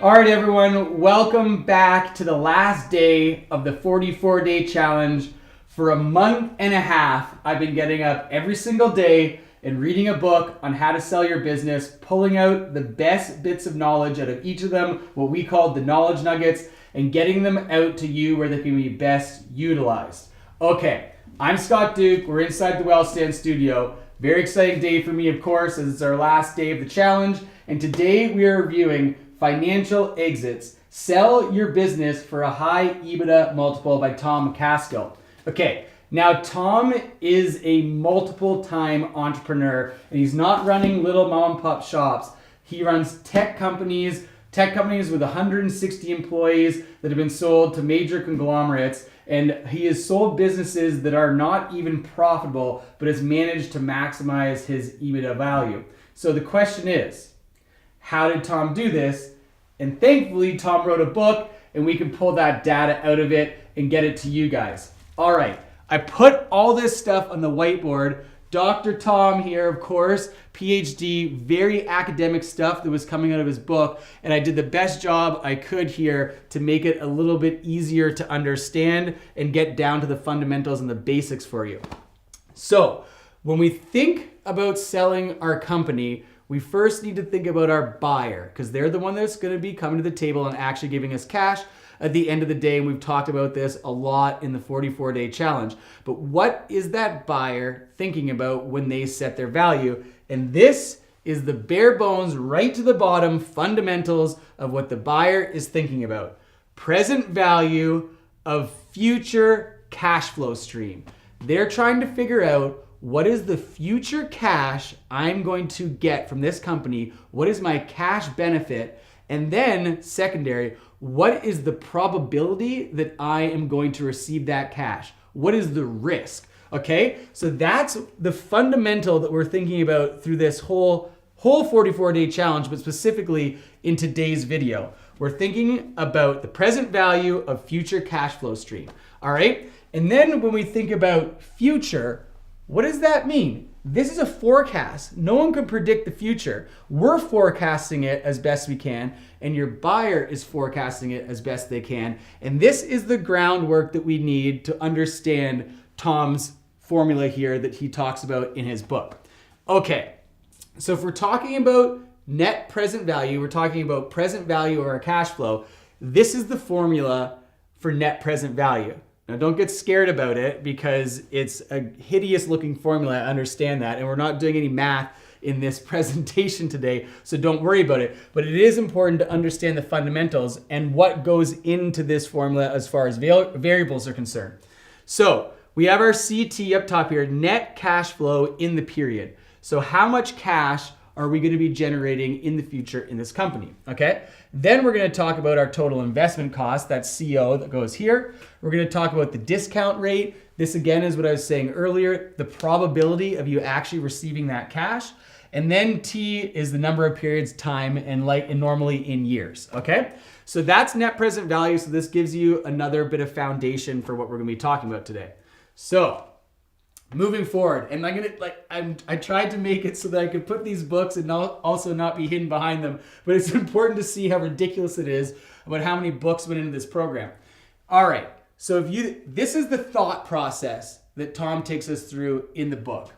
All right, everyone, welcome back to the last day of the 44-day challenge. For a month and a half, I've been getting up every single day and reading a book on how to sell your business, pulling out the best bits of knowledge out of each of them, what we call the knowledge nuggets, and getting them out to you where they can be best utilized. Okay, I'm Scott Duke. We're inside the Wellstand studio. Very exciting day for me, of course, as it's our last day of the challenge. And today we are reviewing Financial Exits. Sell Your Business for a High EBITDA Multiple by Tom McKaskill. Okay, now Tom is a multiple-time entrepreneur, and he's not running little mom-and-pop shops. He runs tech companies with 160 employees that have been sold to major conglomerates, and he has sold businesses that are not even profitable, but has managed to maximize his EBITDA value. So the question is, how did Tom do this? And thankfully, Tom wrote a book, and we can pull that data out of it and get it to you guys. All right, I put all this stuff on the whiteboard. Dr. Tom here, of course, PhD, very academic stuff that was coming out of his book, and I did the best job I could here to make it a little bit easier to understand and get down to the fundamentals and the basics for you. So, when we think about selling our company, we first need to think about our buyer, because they're the one that's going to be coming to the table and actually giving us cash at the end of the day. And we've talked about this a lot in the 44-day challenge. But what is that buyer thinking about when they set their value? And this is the bare bones, right to the bottom fundamentals of what the buyer is thinking about. Present value of future cash flow stream. They're trying to figure out, what is the future cash I'm going to get from this company? What is my cash benefit? And then secondary, what is the probability that I am going to receive that cash? What is the risk? Okay, so that's the fundamental that we're thinking about through this whole 44-day challenge, but specifically in today's video. We're thinking about the present value of future cash flow stream. All right, and then when we think about future, what does that mean? This is a forecast. No one can predict the future. We're forecasting it as best we can, and your buyer is forecasting it as best they can. And this is the groundwork that we need to understand Tom's formula here that he talks about in his book. Okay, so if we're talking about net present value, we're talking about present value or our cash flow, this is the formula for net present value. Now, don't get scared about it because it's a hideous looking formula. I understand that. And we're not doing any math in this presentation today, so don't worry about it. But it is important to understand the fundamentals and what goes into this formula as far as variables are concerned. So we have our CT up top here, net cash flow in the period. So how much cash are we going to be generating in the future in this company? Okay. Then we're going to talk about our total investment cost, that's CO that goes here. We're going to talk about the discount rate. This again is what I was saying earlier, the probability of you actually receiving that cash. And then T is the number of periods, time, and normally in years. Okay. So that's net present value. So this gives you another bit of foundation for what we're going to be talking about today. So moving forward, and I tried to make it so that I could put these books and also not be hidden behind them, but it's important to see how ridiculous it is about how many books went into this program. All right, so this is the thought process that Tom takes us through in the book.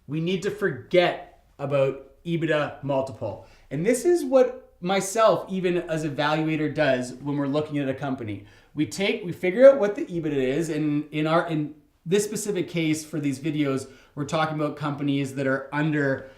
We need to forget about EBITDA multiple. And this is what myself, even as an evaluator, does when we're looking at a company. We figure out what the EBITDA is, and in this specific case for these videos, we're talking about companies that are under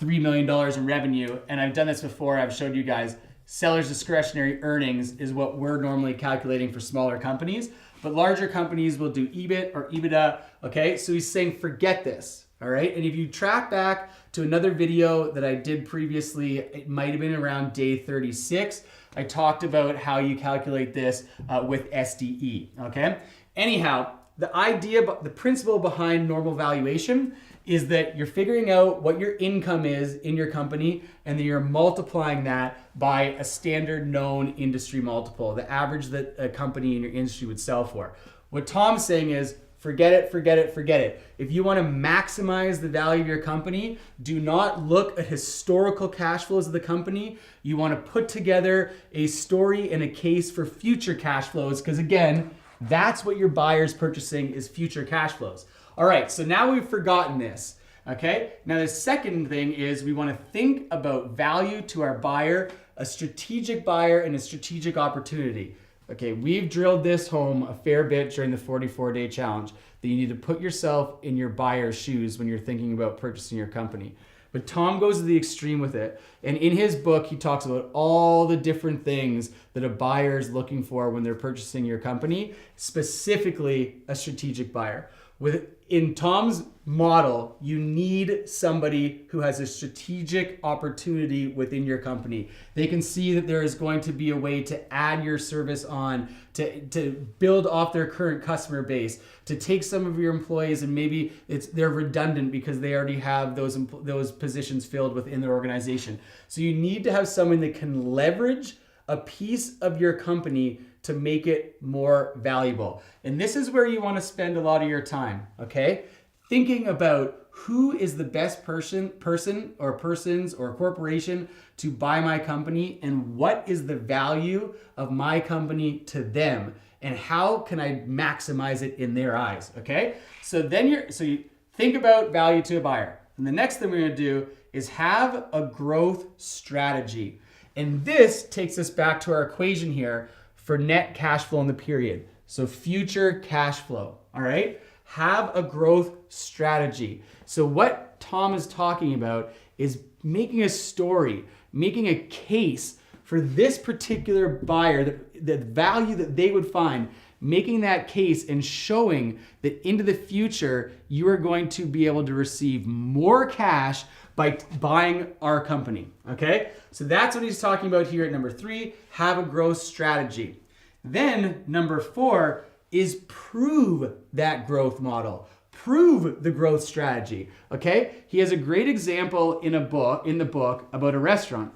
$3 million in revenue. And I've done this before. I've showed you guys seller's discretionary earnings is what we're normally calculating for smaller companies. But larger companies will do EBIT or EBITDA. Okay, so he's saying forget this. All right, and if you track back to another video that I did previously, it might have been around day 36. I talked about how you calculate this with SDE. Okay, anyhow, the principle behind normal valuation is that you're figuring out what your income is in your company, and then you're multiplying that by a standard known industry multiple, the average that a company in your industry would sell for. What Tom's saying is, Forget it, forget it, forget it. If you want to maximize the value of your company, do not look at historical cash flows of the company. You want to put together a story and a case for future cash flows, because again, that's what your buyer's purchasing is, future cash flows. All right, so now we've forgotten this, okay? Now the second thing is we want to think about value to our buyer, a strategic buyer and a strategic opportunity. Okay, we've drilled this home a fair bit during the 44-day challenge that you need to put yourself in your buyer's shoes when you're thinking about purchasing your company. But Tom goes to the extreme with it. And in his book, he talks about all the different things that a buyer is looking for when they're purchasing your company, specifically a strategic buyer. In Tom's model, you need somebody who has a strategic opportunity within your company. They can see that there is going to be a way to add your service on, to build off their current customer base, to take some of your employees and maybe they're redundant because they already have those positions filled within their organization. So you need to have someone that can leverage a piece of your company to make it more valuable. And this is where you want to spend a lot of your time, okay? Thinking about who is the best person or persons or corporation to buy my company, and what is the value of my company to them, and how can I maximize it in their eyes, okay? So you think about value to a buyer. And the next thing we're going to do is have a growth strategy. And this takes us back to our equation here for net cash flow in the period. So future cash flow, all right? Have a growth strategy. So what Tom is talking about is making a story, making a case for this particular buyer, the value that they would find, making that case and showing that into the future, you are going to be able to receive more cash by buying our company, okay? So that's what he's talking about here at number 3, have a growth strategy. Then number 4 is prove that growth model. Prove the growth strategy, okay? He has a great example in the book about a restaurant.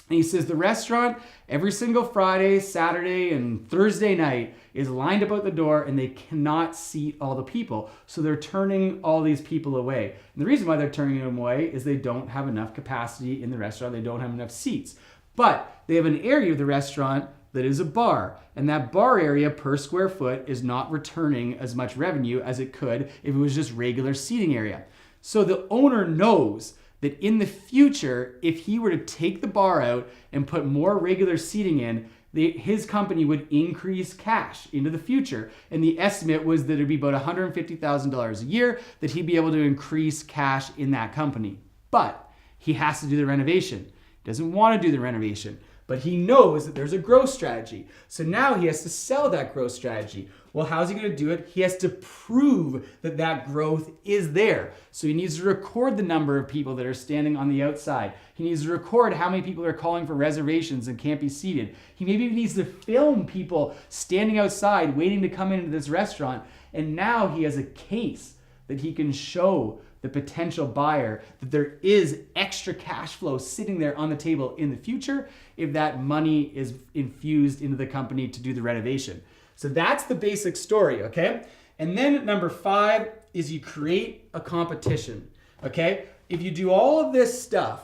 And he says the restaurant every single Friday, Saturday, and Thursday night is lined up out the door and they cannot seat all the people. So they're turning all these people away. And the reason why they're turning them away is they don't have enough capacity in the restaurant. They don't have enough seats. But they have an area of the restaurant that is a bar. And that bar area per square foot is not returning as much revenue as it could if it was just regular seating area. So the owner knows that in the future, if he were to take the bar out and put more regular seating in, his company would increase cash into the future. And the estimate was that it'd be about $150,000 a year that he'd be able to increase cash in that company. But he has to do the renovation. He doesn't want to do the renovation, but he knows that there's a growth strategy. So now he has to sell that growth strategy. Well, how's he going to do it? He has to prove that that growth is there. So he needs to record the number of people that are standing on the outside. He needs to record how many people are calling for reservations and can't be seated. He maybe needs to film people standing outside waiting to come into this restaurant. And now he has a case that he can show the potential buyer that there is extra cash flow sitting there on the table in the future if that money is infused into the company to do the renovation. So that's the basic story, okay? And then number 5 is you create a competition, okay? If you do all of this stuff,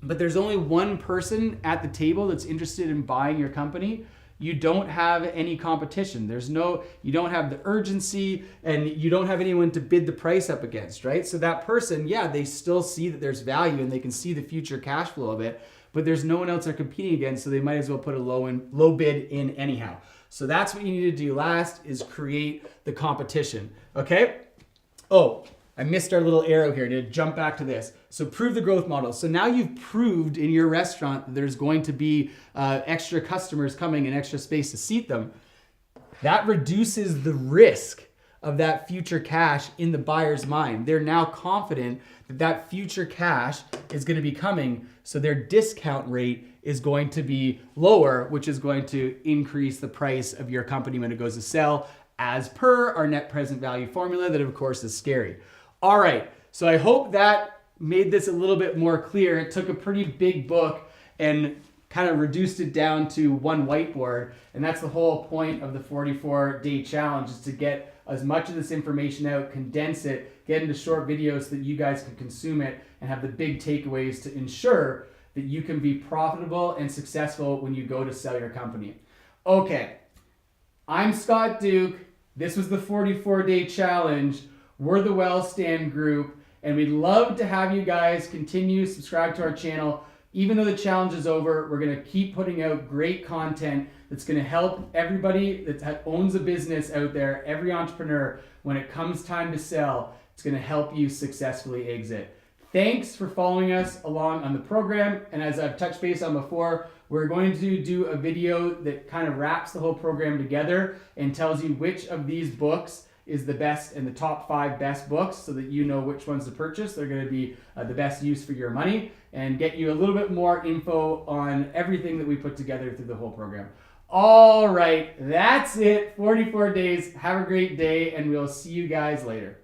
but there's only one person at the table that's interested in buying your company, you don't have any competition. You don't have the urgency, and you don't have anyone to bid the price up against, right? So that person, yeah, they still see that there's value and they can see the future cash flow of it, but there's no one else they're competing against, so they might as well put a low bid in anyhow. So that's what you need to do last, is create the competition, okay? Oh, I missed our little arrow here to jump back to this. So prove the growth model. So now you've proved in your restaurant that there's going to be extra customers coming and extra space to seat them. That reduces the risk of that future cash in the buyer's mind. They're now confident that that future cash is going to be coming, so their discount rate is going to be lower, which is going to increase the price of your company when it goes to sell, as per our net present value formula that of course is scary. All right, so I hope that made this a little bit more clear. It took a pretty big book and kind of reduced it down to one whiteboard, and that's the whole point of the 44-day challenge, is to get as much of this information out, condense it, get into short videos so that you guys can consume it and have the big takeaways to ensure that you can be profitable and successful when you go to sell your company. Okay, I'm Scott Duke. This was the 44-day challenge. We're the Wellstand Group, and we'd love to have you guys continue subscribe to our channel. Even though the challenge is over, we're going to keep putting out great content that's going to help everybody that owns a business out there, every entrepreneur, when it comes time to sell. It's going to help you successfully exit. Thanks for following us along on the program. And as I've touched base on before, we're going to do a video that kind of wraps the whole program together and tells you which of these books is the best and the top 5 best books so that you know which ones to purchase. They're going to be the best use for your money and get you a little bit more info on everything that we put together through the whole program. All right, that's it. 44 days. Have a great day, and we'll see you guys later.